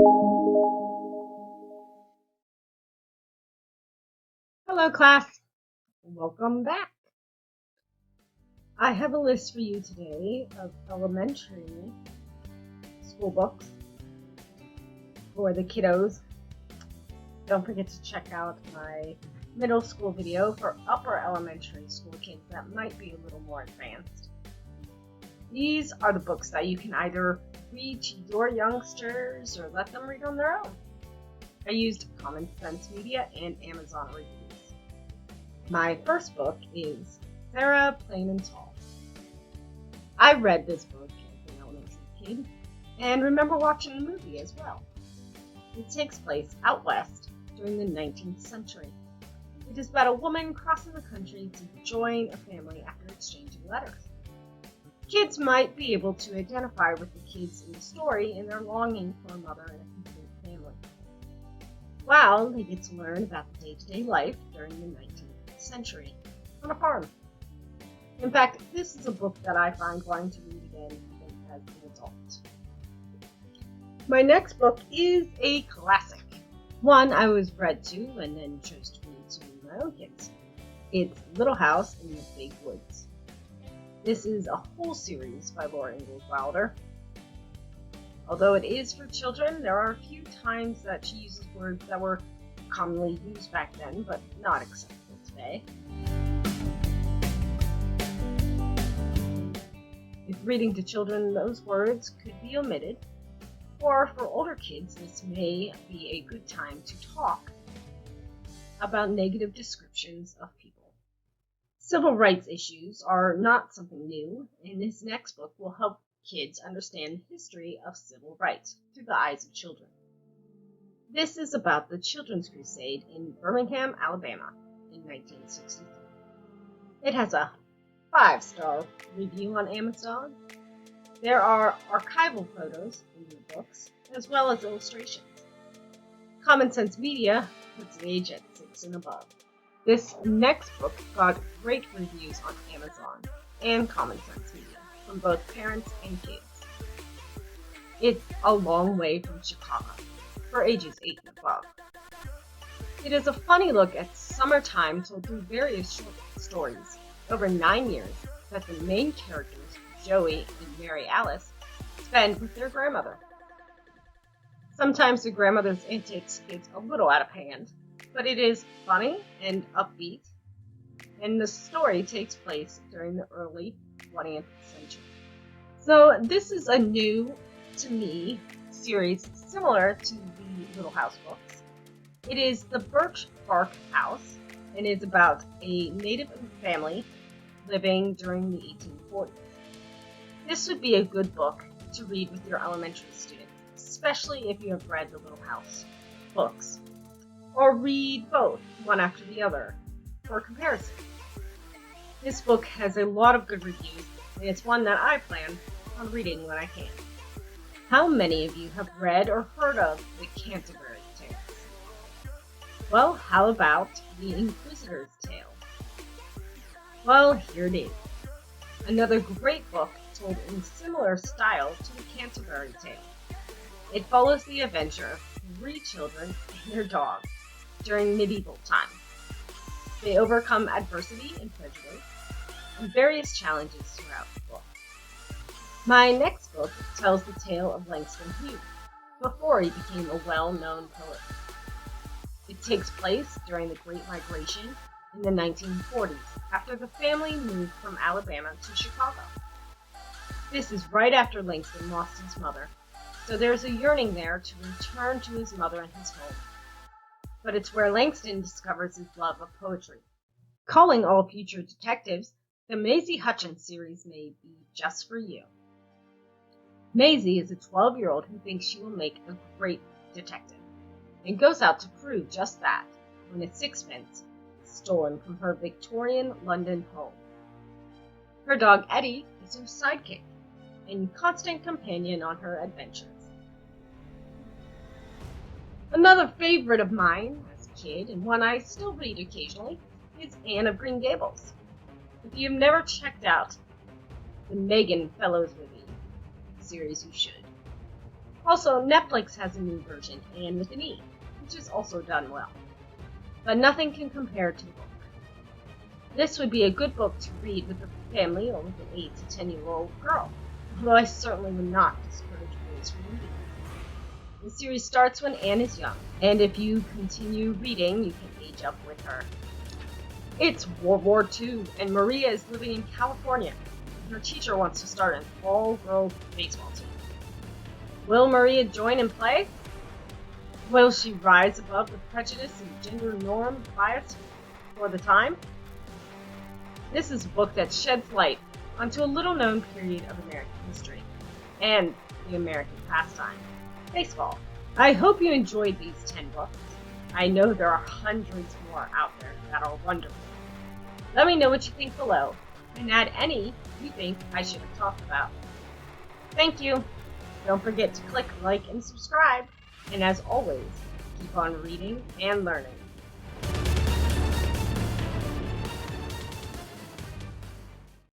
Hello class, welcome back. I have a list for you today of elementary school books for the kiddos. Don't forget to check out my middle school video for upper elementary school kids that might be a little more advanced. These are the books that you can either read to your youngsters or let them read on their own. I used Common Sense Media and Amazon reviews. My first book is Sarah, Plain and Tall. I read this book as an elementary kid and remember watching the movie as well. It takes place out west during the 19th century. It is about a woman crossing the country to join a family after exchanging letters. Kids might be able to identify with the kids in the story in their longing for a mother and a complete family. While they get to learn about the day-to-day life during the 19th century on a farm. In fact, this is a book that I find wanting to read again even as an adult. My next book is a classic. One I was read to and then chose to read to my own kids. It's Little House in the Big Woods. This is a whole series by Laura Ingalls Wilder. Although it is for children, there are a few times that she uses words that were commonly used back then, but not acceptable today. If reading to children, those words could be omitted, or for older kids, this may be a good time to talk about negative descriptions of people. Civil rights issues are not something new, and this next book will help kids understand the history of civil rights through the eyes of children. This is about the Children's Crusade in Birmingham, Alabama in 1963. It has a 5-star review on Amazon. There are archival photos in the books, as well as illustrations. Common Sense Media puts the age at 6 and above. This next book got great reviews on Amazon and Common Sense Media from both parents and kids. It's A Long Way from Chicago for ages 8 and above. It is a funny look at summertime told through various short stories over 9 years that the main characters, Joey and Mary Alice, spend with their grandmother. Sometimes the grandmother's antics get a little out of hand, but it is funny and upbeat, and the story takes place during the early 20th century. So this is a new, to me, series similar to the Little House books. It is the Birch Bark House, and is about a native family living during the 1840s. This would be a good book to read with your elementary students, especially if you have read the Little House books, or read both, one after the other, for comparison. This book has a lot of good reviews, and it's one that I plan on reading when I can. How many of you have read or heard of the Canterbury Tales? Well, how about the Inquisitions Tale? Well, here it is. Another great book told in similar style to the Canterbury Tale. It follows the adventure of 3 children and their dog during medieval times. They overcome adversity and prejudice and various challenges throughout the book. My next book tells the tale of Langston before he became a well-known poet. It takes place during the Great Migration in the 1940s, after the family moved from Alabama to Chicago. This is right after Langston lost his mother, so there's a yearning there to return to his mother and his home. But it's where Langston discovers his love of poetry. Calling all future detectives, the Missy Hutchins series may be just for you. Maisie is a 12-year-old who thinks she will make a great detective, and goes out to prove just that when a sixpence is stolen from her Victorian London home. Her dog Eddie is her sidekick, and constant companion on her adventures. Another favorite of mine as a kid, and one I still read occasionally, is Anne of Green Gables. If you've never checked out the Megan Fellows movie series, you should. Also, Netflix has a new version, and with an E, which is also done well. But nothing can compare to the book. This would be a good book to read with a family or with an 8 to 10-year-old girl, although I certainly would not discourage boys from reading. The series starts when Anne is young, and if you continue reading, you can age up with her. It's World War II, and Maria is living in California. Her teacher wants to start an all-girl baseball team. Will Maria join and play? Will she rise above the prejudice and gender norm bias for the time? This is a book that sheds light onto a little-known period of American history and the American pastime, baseball. I hope you enjoyed these 10 books. I know there are hundreds more out there that are wonderful. Let me know what you think below, and add any you think I should have talked about. Thank you! Don't forget to click like and subscribe, and as always, keep on reading and learning.